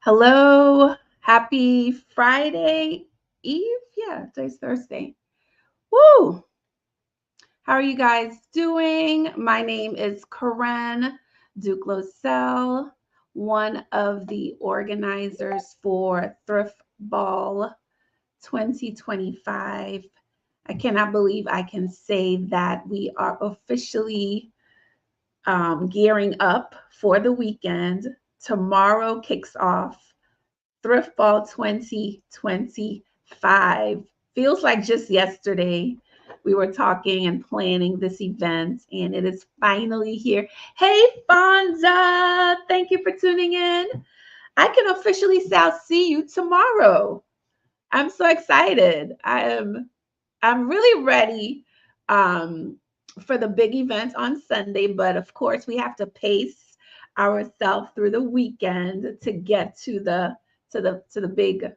Hello, happy Friday Eve. Yeah, today's Thursday. Woo! How are you guys doing? My name is Corinne Duclosel, one of the organizers for Thrift Ball 2025. I cannot believe I can say that we are officially gearing up for the weekend. Tomorrow kicks off Thrift Ball 2025. Feels like just yesterday we were talking and planning this event, and it is finally here. Hey, Fonda, thank you for tuning in. I can officially say I'll see you tomorrow. I'm so excited. I'm really ready um, for the big event on Sunday, but of course we have to pace ourselves through the weekend to get to the big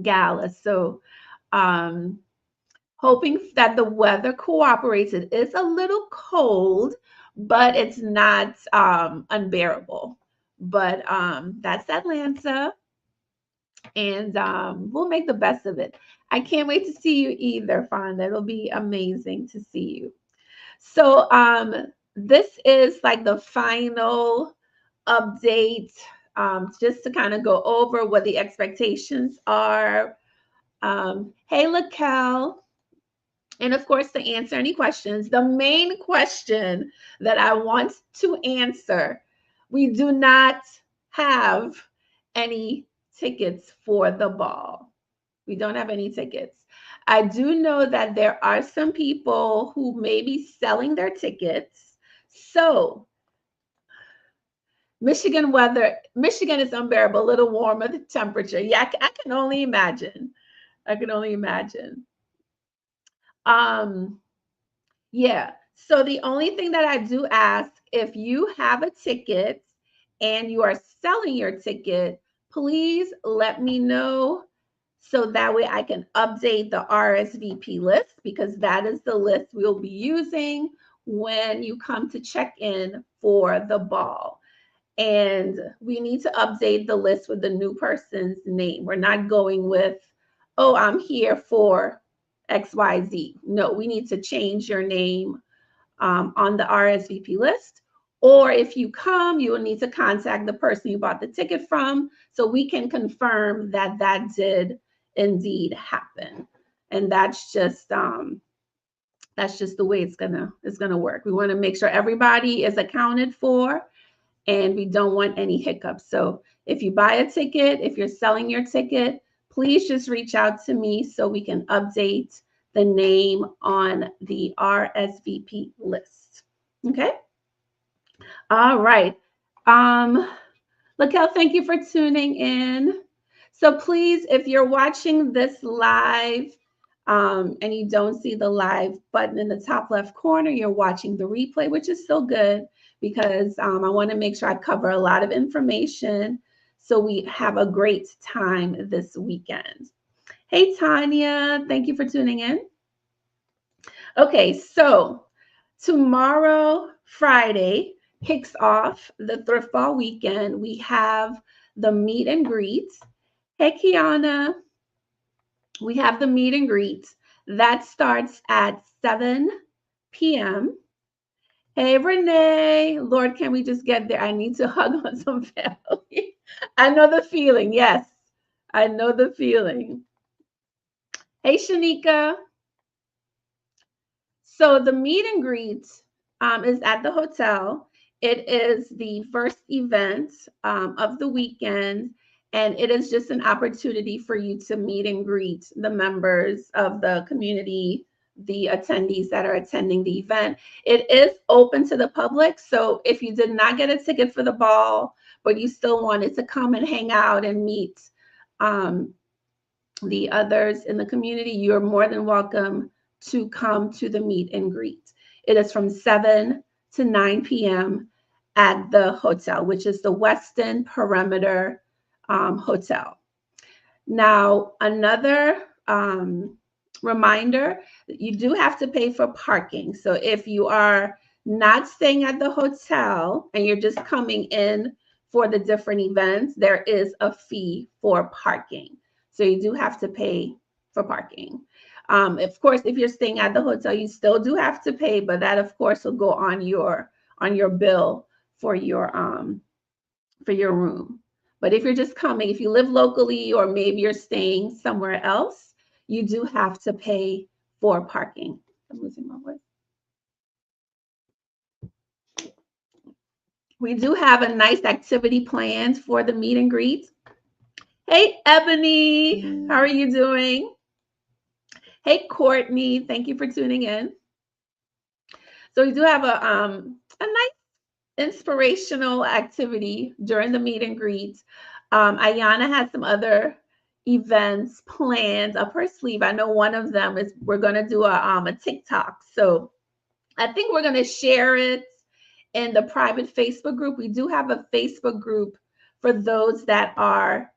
gala. So um, hoping that the weather cooperates. It is a little cold, but it's not unbearable. But that's Atlanta, and we'll make the best of it. I can't wait to see you either, Fonda. It'll be amazing to see you. So this is like the final update, just to kind of go over what the expectations are. Hey, Lakel. And of course, to answer any questions, the main question that I want to answer, we do not have any tickets for the ball. We don't have any tickets. I do know that there are some people who may be selling their tickets. So, Michigan is unbearable, a little warmer, the temperature. Yeah, I can only imagine. I can only imagine. Um, Yeah. So the only thing that I do ask, if you have a ticket and you are selling your ticket, please let me know so that way I can update the RSVP list, because that is the list we'll be using when you come to check in for the ball. And we need to update the list with the new person's name. We're not going with, oh, I'm here for XYZ. No, we need to change your name on the RSVP list. Or if you come, you will need to contact the person you bought the ticket from so we can confirm that that did indeed happen. And that's just the way it's gonna work. We want to make sure everybody is accounted for, and we don't want any hiccups. So if you buy a ticket, if you're selling your ticket, please just reach out to me so we can update the name on the RSVP list. Okay. All right. Um, Lakel, thank you for tuning in. So please, if you're watching this live, and you don't see the live button in the top left corner, you're watching the replay, which is still good because I want to make sure I cover a lot of information so we have a great time this weekend. Hey, Tanya, thank you for tuning in. Okay, so tomorrow, Friday, kicks off the Thrift Ball weekend. We have the meet and greet. Hey, Kiana, we have the meet and greet. That starts at 7 p.m. Hey, Renee. Lord, can we just get there? I need to hug on some family. I know the feeling. Yes, I know the feeling. Hey, Shanika. So the meet and greet is at the hotel. It is the first event of the weekend, and it is just an opportunity for you to meet and greet the members of the community, the attendees that are attending the event. It is open to the public, so if you did not get a ticket for the ball, but you still wanted to come and hang out and meet um, the others in the community, you're more than welcome to come to the meet and greet. It is from 7 to 9 p.m. at the hotel, which is the Westin Perimeter Hotel. Now, another reminder, you do have to pay for parking. So if you are not staying at the hotel and you're just coming in for the different events, there is a fee for parking. So you do have to pay for parking. Of course, if you're staying at the hotel, you still do have to pay, but that of course will go on your bill for your room. But if you're just coming, if you live locally or maybe you're staying somewhere else, you do have to pay for parking. I'm losing my voice. We do have a nice activity planned for the meet and greet. Hey, Ebony, how are you doing? Hey, Courtney, thank you for tuning in. So we do have a nice inspirational activity during the meet and greet. Ayana has some other events planned up her sleeve. I know one of them is we're going to do a TikTok. So I think we're going to share it in the private Facebook group. We do have a Facebook group for those that are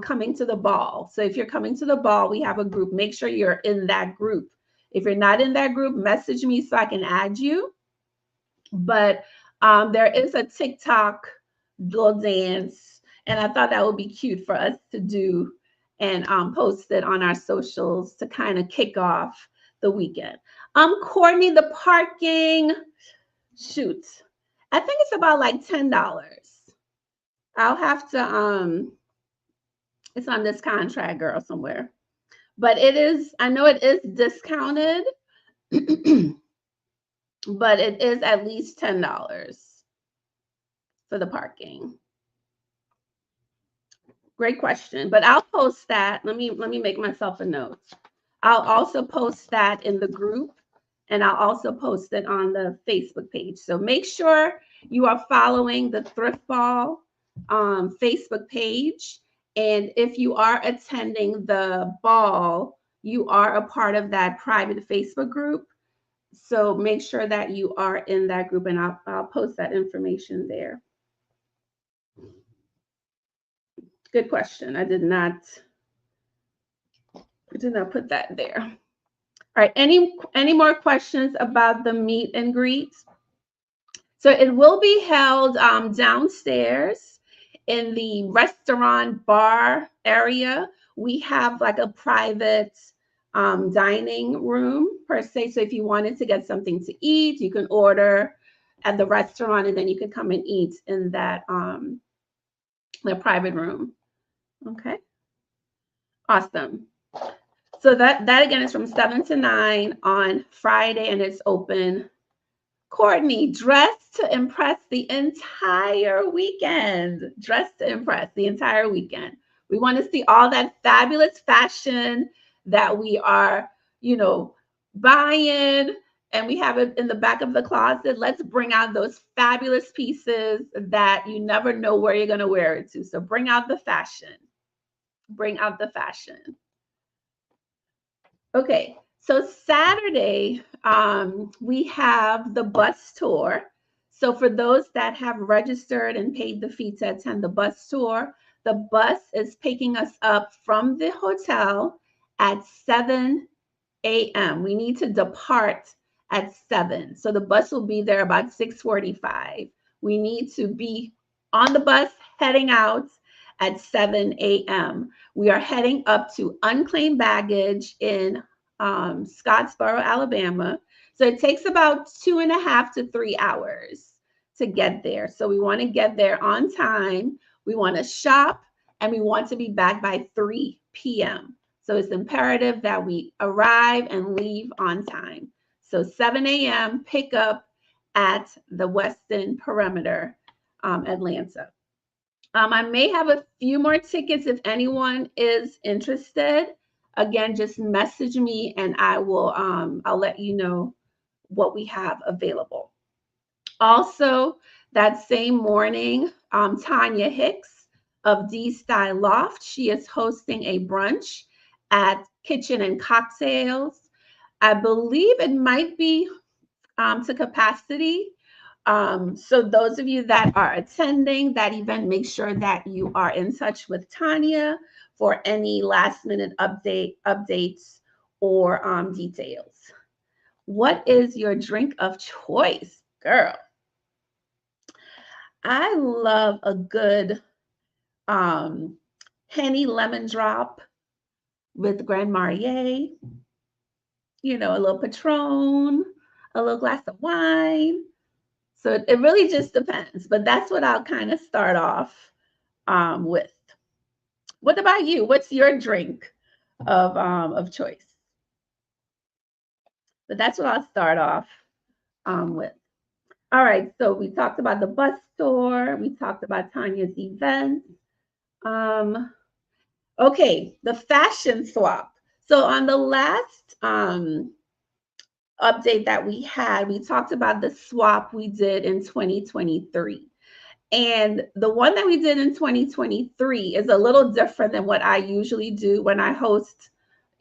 coming to the ball. So if you're coming to the ball, we have a group. Make sure you're in that group. If you're not in that group, message me so I can add you. But there is a TikTok little dance, and I thought that would be cute for us to do and post it on our socials to kind of kick off the weekend. Courtney, the parking, shoot, I think it's about like $10. I'll have to it's on this contract, girl, somewhere. But it is, I know it is discounted, but it is at least $10 for the parking. Great question, but I'll post that. Let me make myself a note. I'll also post that in the group, and I'll also post it on the Facebook page. So make sure you are following the Thrift Ball Facebook page. And if you are attending the ball, you are a part of that private Facebook group. So make sure that you are in that group, and I'll post that information there. Good question. I did not put that there. All right. Any more questions about the meet and greet? So it will be held downstairs in the restaurant bar area. We have like a private dining room per se. So if you wanted to get something to eat, you can order at the restaurant, and then you can come and eat in that the private room. Okay. Awesome. So that again is from 7 to 9 on Friday, and it's open. Courtney, dressed to impress the entire weekend. Dressed to impress the entire weekend. We want to see all that fabulous fashion that we are, buying, and we have it in the back of the closet. Let's bring out those fabulous pieces that you never know where you're going to wear it to. So bring out the fashion. Bring out the fashion. Okay, so Saturday, we have the bus tour. So for those that have registered and paid the fee to attend the bus tour, the bus is picking us up from the hotel at 7 a.m. We need to depart at 7. So the bus will be there about 6:45. We need to be on the bus heading out at 7 a.m. We are heading up to unclaimed baggage in Scottsboro, Alabama. So it takes about 2.5 to 3 hours to get there. So we want to get there on time. We want to shop, and we want to be back by 3 p.m. So it's imperative that we arrive and leave on time. So 7 a.m. pickup at the Westin Perimeter, Atlanta. I may have a few more tickets if anyone is interested. Again, just message me, and I will I'll let you know what we have available. Also, that same morning, Tanya Hicks of D Style Loft, she is hosting a brunch at Kitchen and Cocktails. I believe it might be to capacity. So those of you that are attending that event, make sure that you are in touch with Tanya for any last minute updates or details. What is your drink of choice, girl? I love a good Henny lemon drop with Grand Marnier, you know, a little Patron, a little glass of wine. So it really just depends, but that's what I'll kind of start off with. What about you? What's your drink of choice? But that's what I'll start off with. All right, so we talked about the bus tour. We talked about Tanya's event. Okay, the fashion swap. So on the last update that we had, we talked about the swap we did in 2023. And the one that we did in 2023 is a little different than what I usually do when I host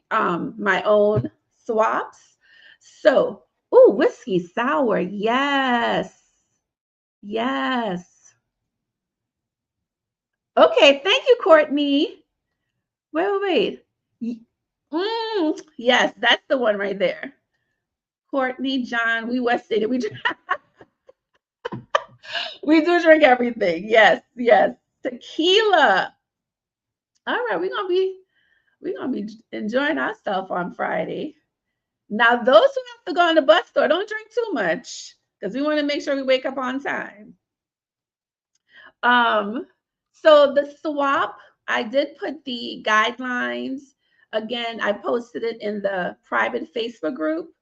my own swaps. So, oh, whiskey sour. Yes. Yes. Okay. Thank you, Courtney. Wait. Yes, that's the one right there. Courtney, John, we West State. We do drink everything. Yes, yes. Tequila. All right, we're gonna be enjoying ourselves on Friday. Now, those who have to go on the bus store, don't drink too much because we want to make sure we wake up on time. Um, so the swap, I did put the guidelines. Again, I posted it in the private Facebook group,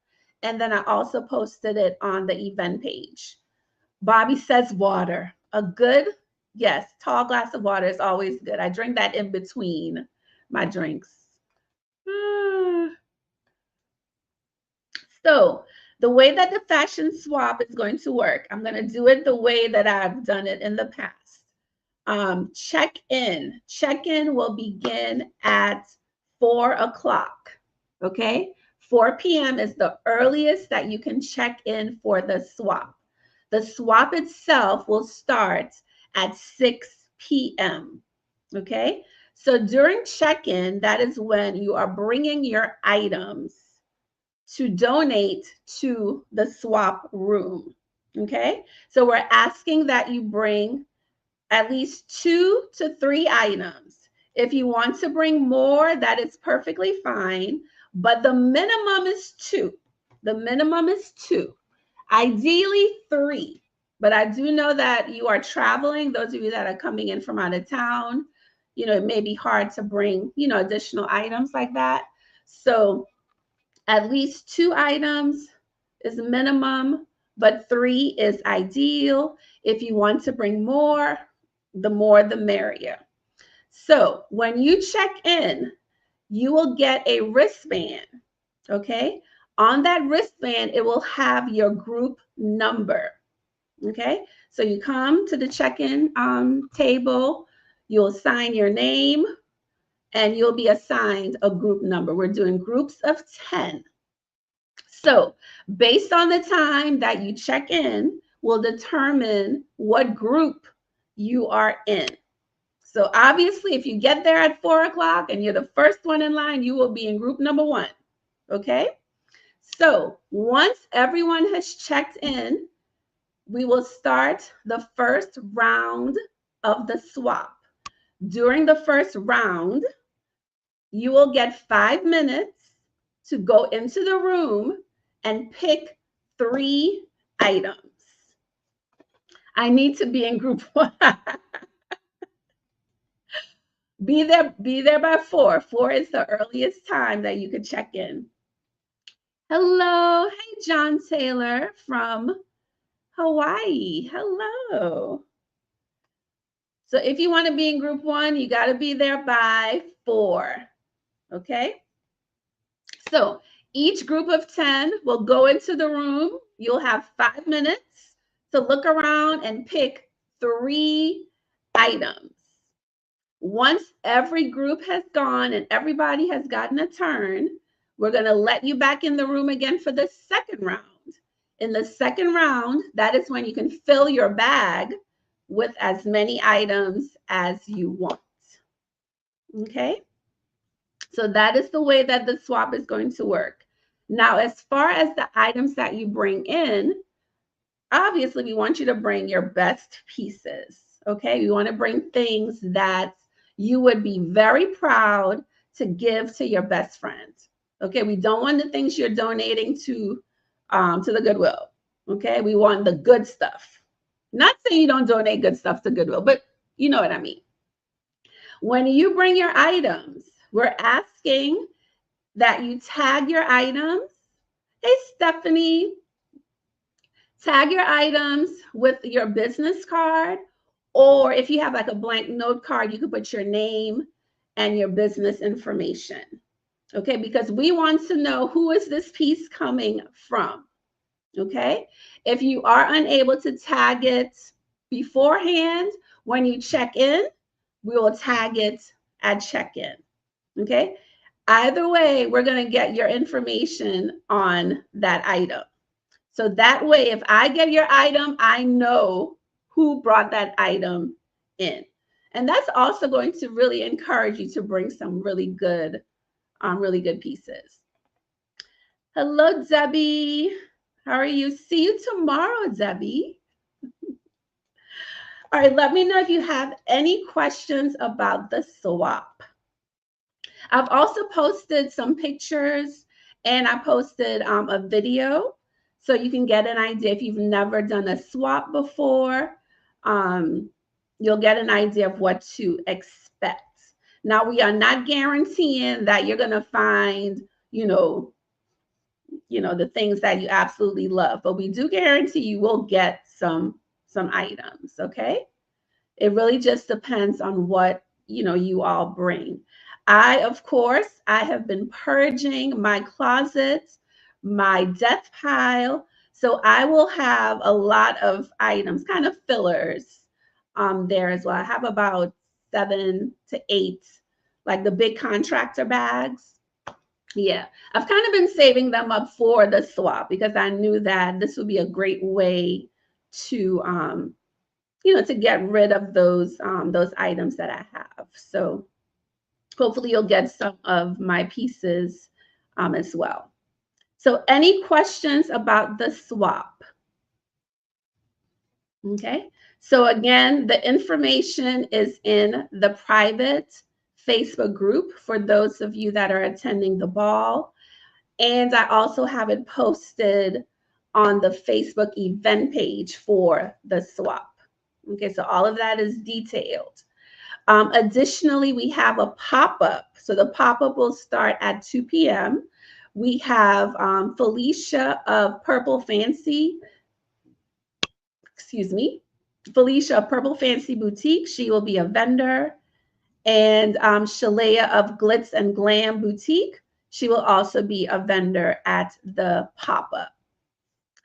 and then I also posted it on the event page. Bobby says water. A good, yes, tall glass of water is always good. I drink that in between my drinks. So the way that the fashion swap is going to work, I'm going to do it the way that I've done it in the past. Check-in. Check-in will begin at 4 o'clock. Okay? 4 p.m. is the earliest that you can check in for the swap. The swap itself will start at 6 p.m. Okay? So during check-in, that is when you are bringing your items to donate to the swap room. Okay? So we're asking that you bring at least 2 to 3 items. If you want to bring more, that is perfectly fine, but the minimum is 2. The minimum is 2. Ideally 3, but I do know that you are traveling. Those of you that are coming in from out of town, you know, it may be hard to bring, you know, additional items like that. So at least 2 items is the minimum, but 3 is ideal. If you want to bring more the merrier. So when you check in, you will get a wristband, okay? On that wristband, it will have your group number, okay? So you come to the check-in table, you'll sign your name, and you'll be assigned a group number. We're doing groups of 10. So based on the time that you check in will determine what group you are in. So obviously, if you get there at 4 o'clock and you're the first one in line, you will be in group number 1, okay? So once everyone has checked in, we will start the first round of the swap. During the first round, you will get 5 minutes to go into the room and pick 3 items. I need to be in group 1. Be there by 4. 4 is the earliest time that you could check in. Hello. Hey, John Taylor from Hawaii. Hello. So if you want to be in group 1, you got to be there by 4. Okay? So each group of 10 will go into the room. You'll have 5 minutes to look around and pick 3 items. Once every group has gone and everybody has gotten a turn, we're going to let you back in the room again for the second round. In the second round, that is when you can fill your bag with as many items as you want. Okay? So that is the way that the swap is going to work. Now, as far as the items that you bring in, obviously we want you to bring your best pieces. Okay, we want to bring things that you would be very proud to give to your best friend. Okay, we don't want the things you're donating to the Goodwill. Okay, we want the good stuff. Not saying you don't donate good stuff to Goodwill, but you know what I mean. When you bring your items, we're asking that you tag your items. Hey, Stephanie, tag your items with your business card, or if you have like a blank note card, you could put your name and your business information. Okay, because we want to know who is this piece coming from. Okay, if you are unable to tag it beforehand, when you check in, we will tag it at check-in. Okay, either way, we're going to get your information on that item. So that way, if I get your item, I know who brought that item in. And that's also going to really encourage you to bring some really good pieces. Hello, Debbie. How are you? See you tomorrow, Debbie. All right, let me know if you have any questions about the swap. I've also posted some pictures and I posted a video so you can get an idea. If you've never done a swap before, you'll get an idea of what to expect. Now, we are not guaranteeing that you're going to find, the things that you absolutely love, but we do guarantee you will get some items. Okay, it really just depends on what you all bring. Of course, I have been purging my closet, my death pile, so I will have a lot of items, kind of fillers, there as well. I have about 7 to 8, like the big contractor bags. Yeah, I've kind of been saving them up for the swap because I knew that this would be a great way to, to get rid of those items that I have. So hopefully you'll get some of my pieces as well. So any questions about the swap? Okay. So again, the information is in the private Facebook group for those of you that are attending the ball. And I also have it posted on the Facebook event page for the swap. Okay, so all of that is detailed. Additionally, we have a pop-up. So the pop-up will start at 2 p.m. We have Felicia of Purple Fancy. Felicia of Purple Fancy Boutique. She will be a vendor. And Shalea of Glitz and Glam Boutique. She will also be a vendor at the pop-up.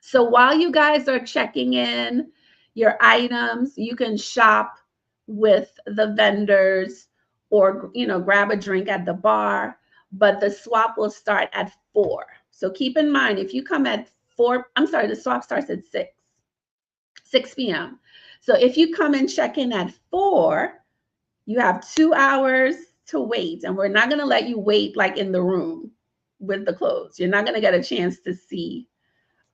So while you guys are checking in your items, you can shop with the vendors or, grab a drink at the bar, but the swap will start at 4. So keep in mind, if you come at 4, the swap starts at 6 p.m. So if you come and check in at 4, you have 2 hours to wait, and we're not going to let you wait like in the room with the clothes. You're not going to get a chance to see,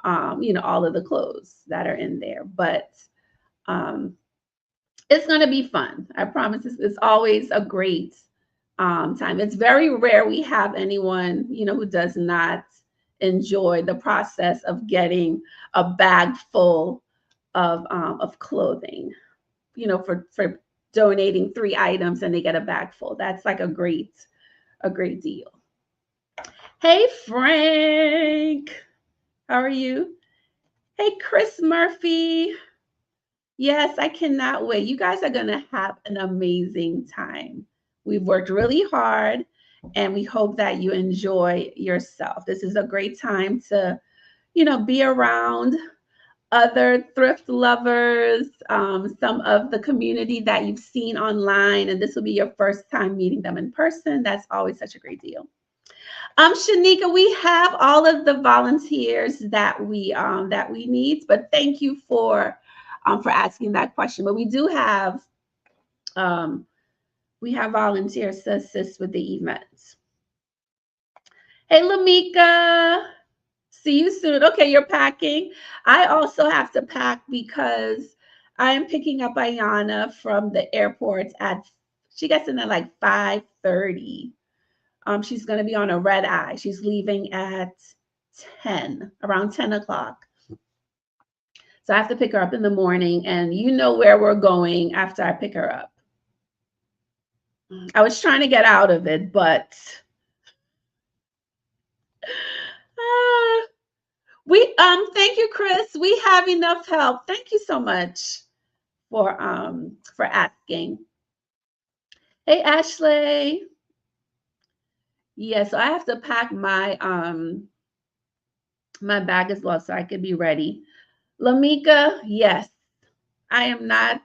all of the clothes that are in there, but it's going to be fun. I promise. It's always a great time. It's very rare we have anyone, who does not enjoy the process of getting a bag full of clothing, for donating 3 items and they get a bag full. That's like a great deal. Hey, Frank. How are you? Hey, Chris Murphy. Yes, I cannot wait. You guys are going to have an amazing time. We've worked really hard and we hope that you enjoy yourself. This is a great time to, be around other thrift lovers, some of the community that you've seen online, and this will be your first time meeting them in person. That's always such a great deal. Shanika, we have all of the volunteers that we need, but thank you for asking that question. But we do have volunteers to assist with the events. Hey, Lamika. See you soon. Okay, you're packing. I also have to pack because I am picking up Ayana from the airport at, she gets in at like 5:30. She's going to be on a red eye. She's leaving at 10, around 10 o'clock. So I have to pick her up in the morning, and you know where we're going after I pick her up. I was trying to get out of it, but uh, we thank you, Chris. We have enough help. Thank you so much for asking. Hey Ashley. Yeah, so I have to pack my bag as well so I could be ready. Lamika, yes. I am not,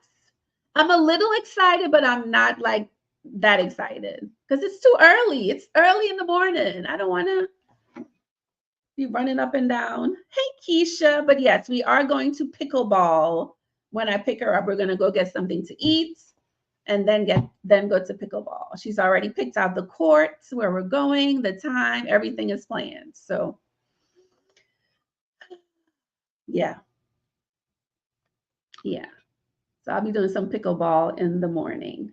I'm a little excited, but I'm not like that excited because it's too early. It's early in the morning. I don't want to be running up and down. Hey, Keisha. But yes, we are going to pickleball. When I pick her up, we're going to go get something to eat and then go to pickleball. She's already picked out the courts where we're going, the time, everything is planned. So yeah. Yeah. So I'll be doing some pickleball in the morning.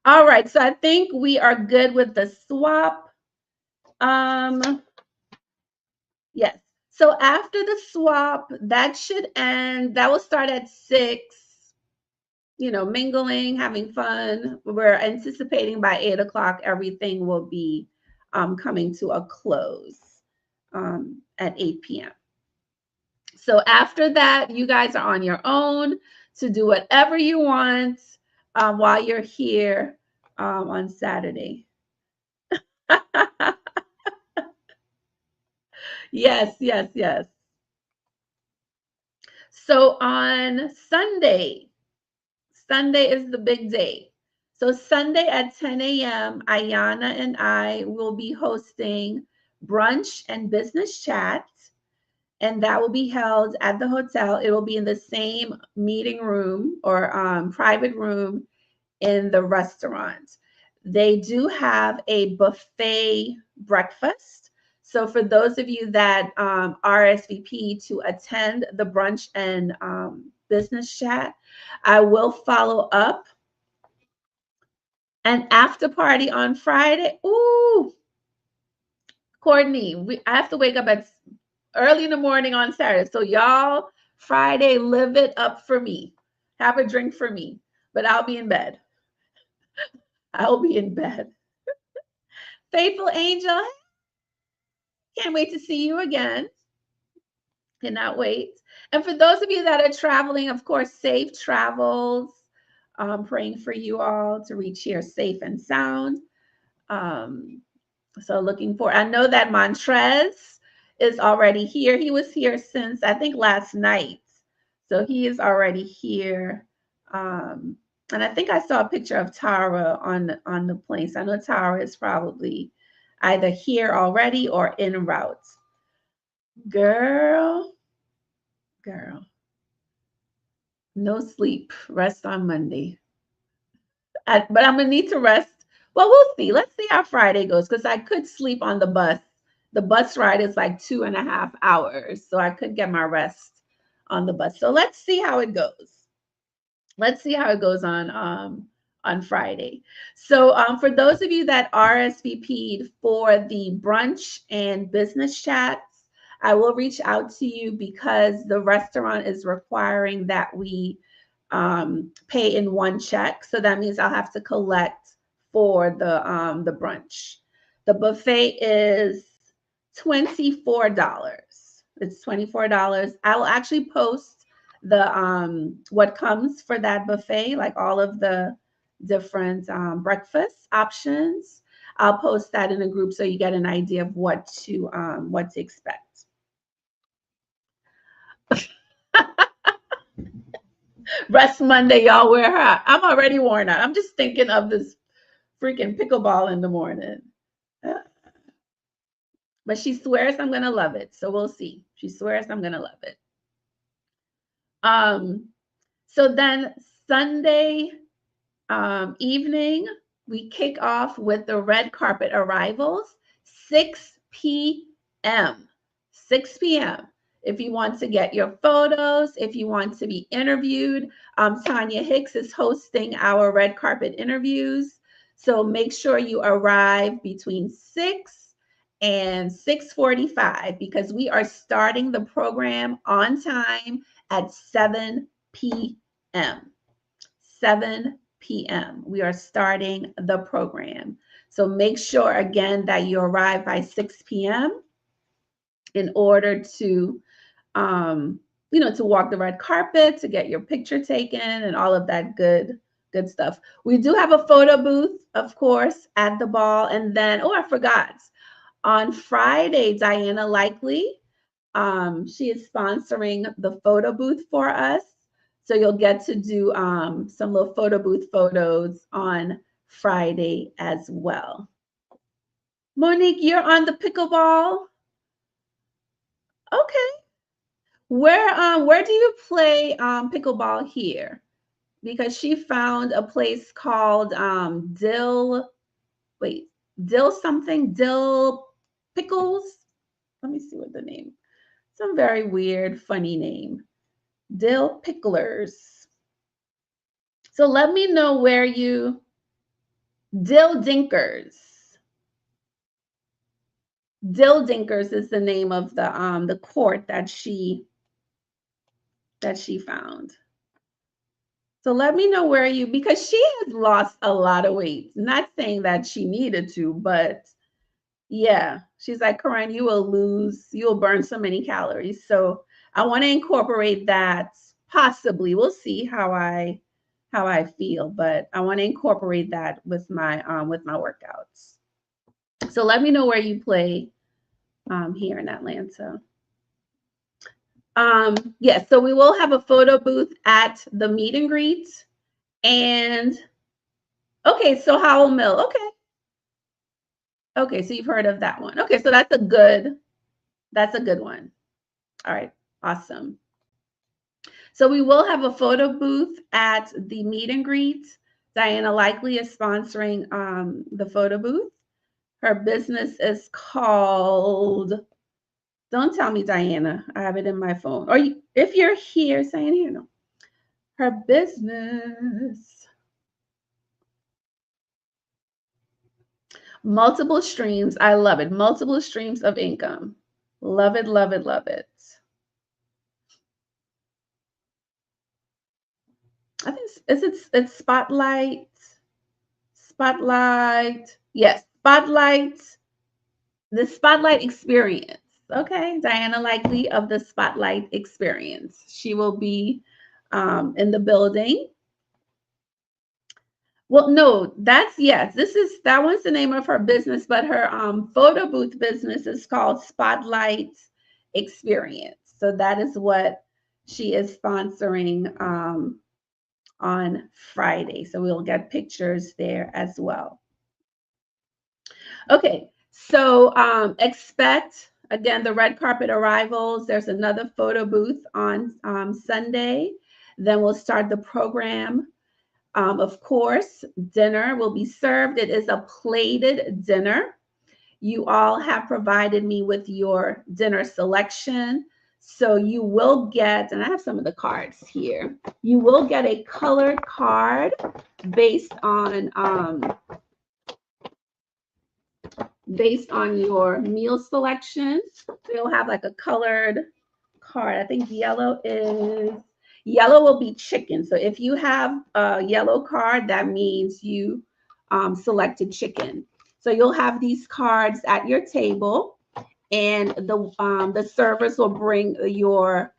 All right, so I think we are good with the swap. Yes. So after the swap, that should end. That will start at 6. You know, mingling, having fun. We're anticipating by 8 o'clock, everything will be coming to a close at 8 p.m. So after that, you guys are on your own to do whatever you want while you're here on Saturday. Yes, yes, yes. So on Sunday, Sunday is the big day. So Sunday at 10 a.m., Ayana and I will be hosting brunch and business chat, and that will be held at the hotel. It will be in the same meeting room or private room in the restaurant. They do have a buffet breakfast. So for those of you that RSVP to attend the brunch and business chat, I will follow up. An after party on Friday. Ooh, Courtney, I have to wake up at early in the morning on Saturday. So y'all, Friday, live it up for me. Have a drink for me, but I'll be in bed. I'll be in bed. Faithful Angel, can't wait to see you again. Cannot wait. And for those of you that are traveling, of course, safe travels. Praying for you all to reach here safe and sound. So looking for, I know that Montrez is already here. He was here since I think last night. So he is already here. And I think I saw a picture of Tara on the plane. So I know Tara is probably either here already or en route. Girl, no sleep. Rest on Monday. But I'm gonna need to rest. Well, we'll see. Let's see how Friday goes because I could sleep on the bus. The bus ride is like 2.5 hours, so I could get my rest on the bus. So let's see how it goes. Let's see how it goes on Friday. So for those of you that RSVP'd for the brunch and business chats, I will reach out to you because the restaurant is requiring that we pay in one check. So that means I'll have to collect for the brunch. The buffet is $24. It's $24. I will actually post the what comes for that buffet, like all of the different breakfast options. I'll post that in a group so you get an idea of what to expect. Rest Monday, y'all wear her. I'm already worn out. I'm just thinking of this freaking pickleball in the morning. But she swears I'm gonna love it. So we'll see. She swears I'm gonna love it. So then Sunday evening, we kick off with the red carpet arrivals, 6 p.m. 6 p.m. If you want to get your photos, if you want to be interviewed, Tanya Hicks is hosting our red carpet interviews. So make sure you arrive between 6 and 6:45 because we are starting the program on time at 7 p.m. 7 p.m. We are starting the program. So make sure again that you arrive by 6 p.m. in order to to walk the red carpet, to get your picture taken and all of that good stuff. We do have a photo booth, of course, at the ball. And then, oh, I forgot. On Friday, Diana Likely, she is sponsoring the photo booth for us. So you'll get to do some little photo booth photos on Friday as well. Monique, you're on the pickleball. Okay. Where do you play pickleball here? Because she found a place called Dill something, Dill Pickles. Let me see what the name. Some very weird, funny name. Dill Picklers. So let me know where you Dill Dinkers. Dill Dinkers is the name of the court that she found. So let me know where you, because she has lost a lot of weight. Not saying that she needed to, but yeah, she's like, Corinne, you'll burn so many calories. So I want to incorporate that possibly. We'll see how I feel, but I want to incorporate that with my workouts. So let me know where you play here in Atlanta. Yes, so we will have a photo booth at the meet and greet. And okay, so Howell Mill. Okay, so you've heard of that one. Okay, so that's a good one. All right, awesome. So we will have a photo booth at the meet and greet. Diana Likely is sponsoring the photo booth. Her business is called, don't tell me, Diana. I have it in my phone. Or if you're here, saying here, no. Her business. Multiple streams. I love it. Multiple streams of income. Love it, love it, love it. I think it's Spotlight. Yes, Spotlight. The Spotlight Experience. Okay, Diana Likely of the Spotlight Experience. She will be in the building. Well, no, that one's the name of her business, but her photo booth business is called Spotlight Experience. So that is what she is sponsoring on Friday. So we'll get pictures there as well. Okay, so expect, again, the red carpet arrivals. There's another photo booth on Sunday. Then we'll start the program. Of course, dinner will be served. It is a plated dinner. You all have provided me with your dinner selection. So you will get, and I have some of the cards here, you will get a colored card based on your meal selection. So you'll have like a colored card. I think yellow will be chicken. So if you have a yellow card, that means you selected chicken. So you'll have these cards at your table, and the servers will bring your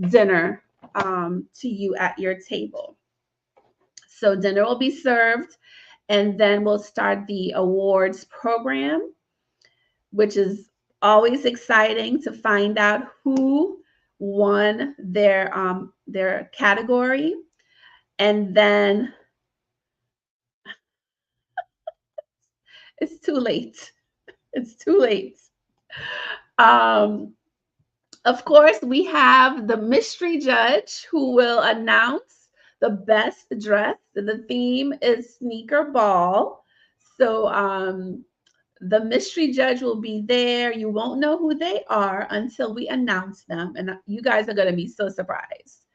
dinner to you at your table. So dinner will be served, and then we'll start the awards program, which is always exciting to find out who won their category. And then it's too late. It's too late. Of course, we have the mystery judge who will announce the best dress. The theme is sneaker ball. So The mystery judge will be there. You won't know who they are until we announce them. And you guys are going to be so surprised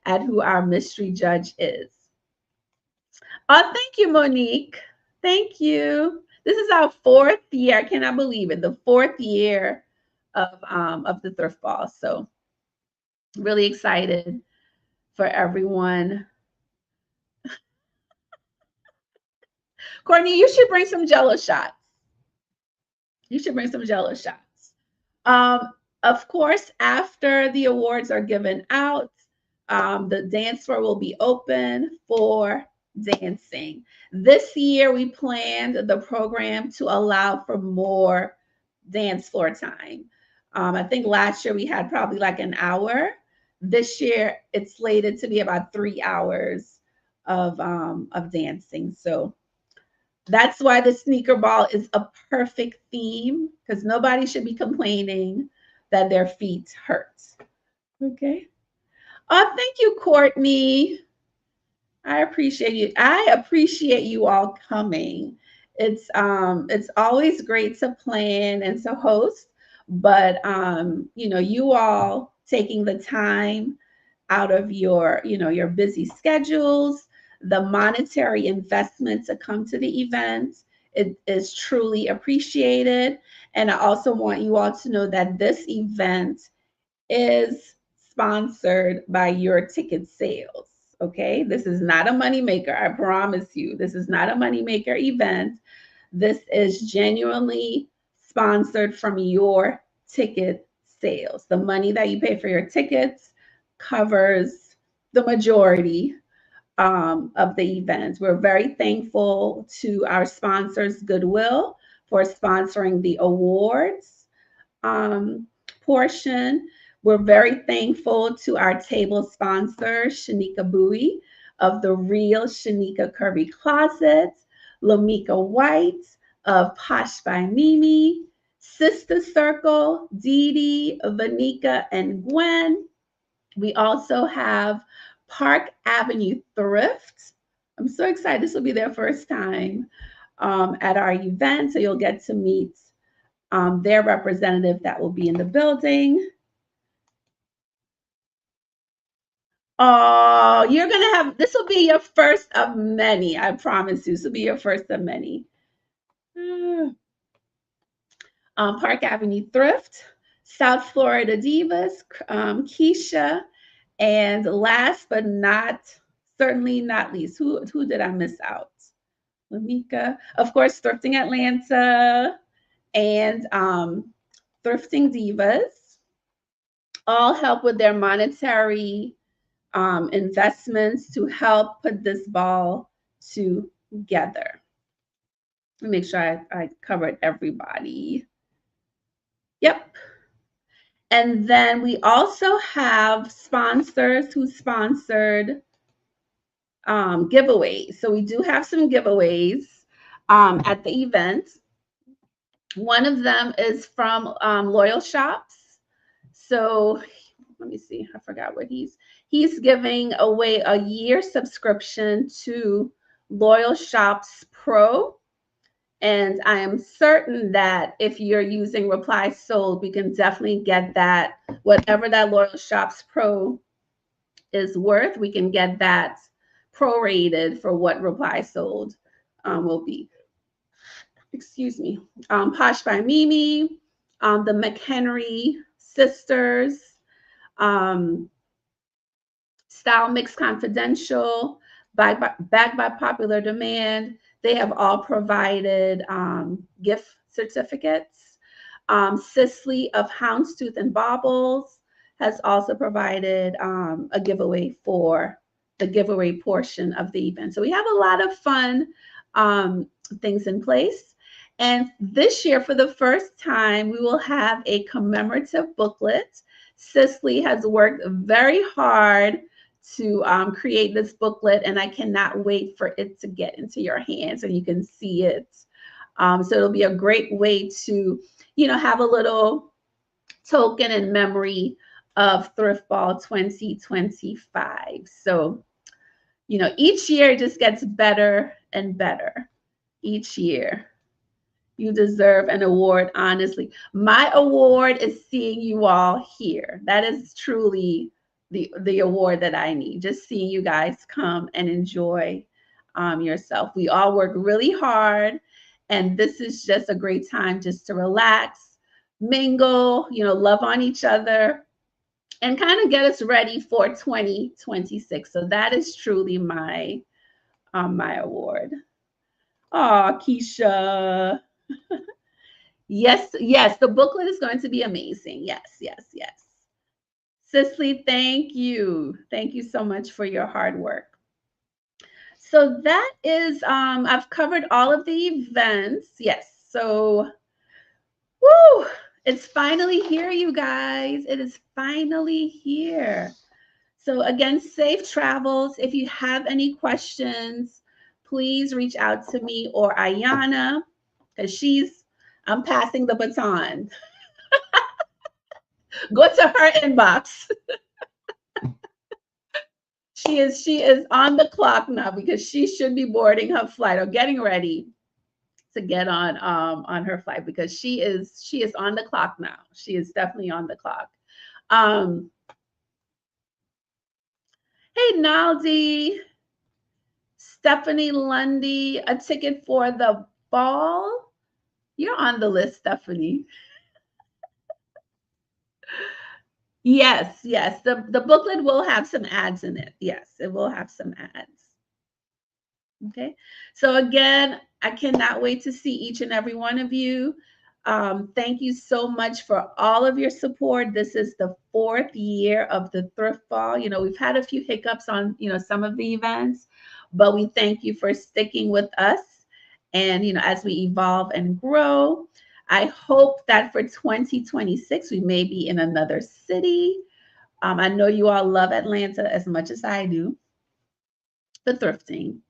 at who our mystery judge is. Oh, thank you, Monique. Thank you. This is our 4th year. I cannot believe it. The 4th year of the Thrift Ball. So really excited for everyone. Courtney, you should bring some Jello shots. You should bring some Jello shots. Of course, after the awards are given out, the dance floor will be open for dancing. This year, we planned the program to allow for more dance floor time. I think last year we had probably like an hour. This year, it's slated to be about 3 hours of dancing. So that's why the sneaker ball is a perfect theme, because nobody should be complaining that their feet hurt. Okay. Oh, thank you, Courtney. I appreciate you. I appreciate you all coming. It's always great to plan and to host, but you all taking the time out of your busy schedules, the monetary investment to come to the event, it is truly appreciated. And I also want you all to know that this event is sponsored by your ticket sales. Okay, this is not a moneymaker. I promise you, this is not a moneymaker event. This is genuinely sponsored from your ticket sales. The money that you pay for your tickets covers the majority of the event. We're very thankful to our sponsors, Goodwill, for sponsoring the awards portion. We're very thankful to our table sponsor, Shanika Bowie of The Real Shanika Curvy Closet, Lamika White of Posh by Mimi, Sister Circle, Dee Dee, Vanika, and Gwen. We also have Park Avenue Thrift. I'm so excited. This will be their first time at our event. So you'll get to meet their representative that will be in the building. Oh, you're going to have, this will be your first of many. I promise you, this will be your first of many. Park Avenue Thrift, South Florida Divas, Keisha, and last but certainly not least, who did I miss out? Lamika, of course, Thrifting Atlanta and Thrifting Divas all help with their monetary investments to help put this ball together. Let me make sure I covered everybody. Yep. And then we also have sponsors who sponsored giveaways. So we do have some giveaways at the event. One of them is from Loyal Shops. So let me see. I forgot what he's giving away a year subscription to Loyal Shops Pro. And I am certain that if you're using Reply Sold, we can definitely get that, whatever that Loyal Shops Pro is worth, we can get that prorated for what Reply Sold will be. Excuse me. Posh by Mimi, the McHenry sisters, Style Mix Confidential, backed by popular demand. They have all provided gift certificates. Sisley of Houndstooth and Baubles has also provided a giveaway for the giveaway portion of the event. So we have a lot of fun things in place. And this year, for the first time, we will have a commemorative booklet. Sisley has worked very hard to create this booklet, and I cannot wait for it to get into your hands so you can see it. So it'll be a great way to, have a little token in memory of Thrift Ball 2025. So, each year it just gets better and better each year. You deserve an award, honestly. My award is seeing you all here. That is truly the award that I need. Just seeing you guys come and enjoy yourself. We all work really hard, and this is just a great time just to relax, mingle, love on each other, and kind of get us ready for 2026. So that is truly my award. Oh, Keisha. Yes, yes, the booklet is going to be amazing. Yes, yes, yes. Cicely, thank you. Thank you so much for your hard work. So that is, I've covered all of the events. Yes. So, woo, it's finally here, you guys. It is finally here. So again, safe travels. If you have any questions, please reach out to me or Ayana, because I'm passing the baton. Go to her inbox. She is on the clock now because she should be boarding her flight or getting ready to get on her flight, because she is on the clock now. She is definitely on the clock. Um, hey Naldi, Stephanie Lundy, a ticket for the ball. You're on the list, Stephanie. Yes, yes. The booklet will have some ads in it. Yes, it will have some ads. Okay. So again, I cannot wait to see each and every one of you. Thank you so much for all of your support. This is the 4th year of the Thrift Ball. We've had a few hiccups on, some of the events, but we thank you for sticking with us. And, as we evolve and grow, I hope that for 2026, we may be in another city. I know you all love Atlanta as much as I do, the thrifting.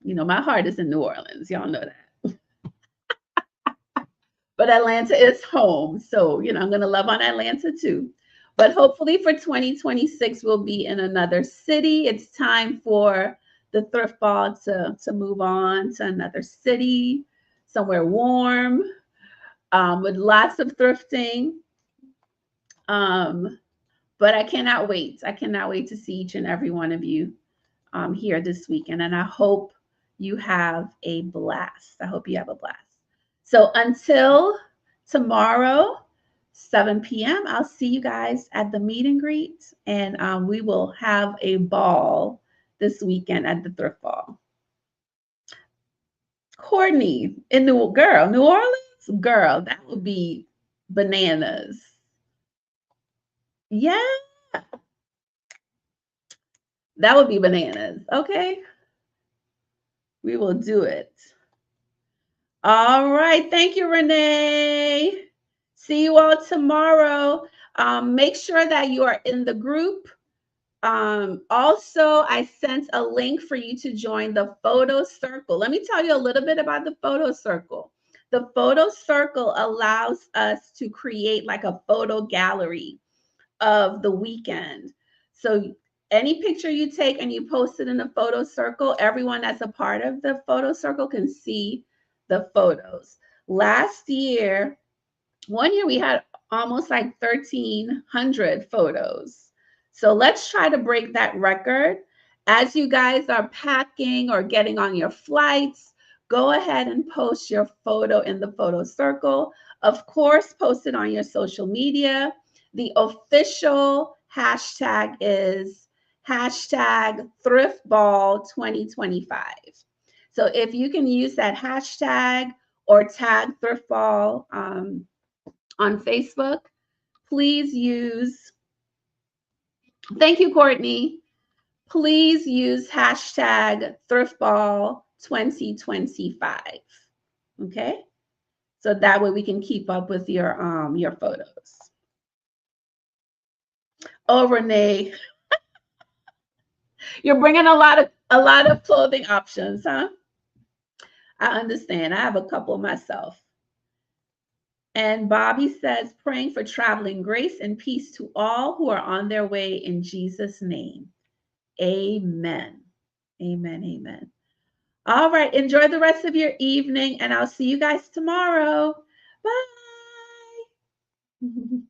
My heart is in New Orleans. Y'all know that. But Atlanta is home. So, I'm going to love on Atlanta too. But hopefully for 2026, we'll be in another city. It's time for the Thrift Ball to move on to another city, somewhere warm, with lots of thrifting. But I cannot wait. I cannot wait to see each and every one of you here this weekend. And I hope you have a blast. I hope you have a blast. So until tomorrow, 7 p.m., I'll see you guys at the meet and greet. And we will have a ball this weekend at the Thrift Ball. Courtney in New Orleans? Girl, that would be bananas. Yeah, that would be bananas. Okay. We will do it. All right. Thank you, Renee. See you all tomorrow. Make sure that you are in the group. Also, I sent a link for you to join the photo circle. Let me tell you a little bit about the photo circle. The photo circle allows us to create like a photo gallery of the weekend. So any picture you take and you post it in the photo circle, everyone that's a part of the photo circle can see the photos. Last year, one year we had almost like 1,300 photos. So let's try to break that record. As you guys are packing or getting on your flights, go ahead and post your photo in the photo circle. Of course, post it on your social media. The official hashtag is hashtag Thrift Ball 2025. So if you can use that hashtag or tag Thrift Ball on Facebook, please use, thank you, Courtney. Please use hashtag Thrift Ball 2025. Okay. So that way we can keep up with your photos. Oh, Renee, you're bringing a lot of clothing options, huh? I understand. I have a couple myself. And Bobby says, praying for traveling grace and peace to all who are on their way in Jesus' name. Amen. Amen. Amen. All right. Enjoy the rest of your evening, and I'll see you guys tomorrow. Bye.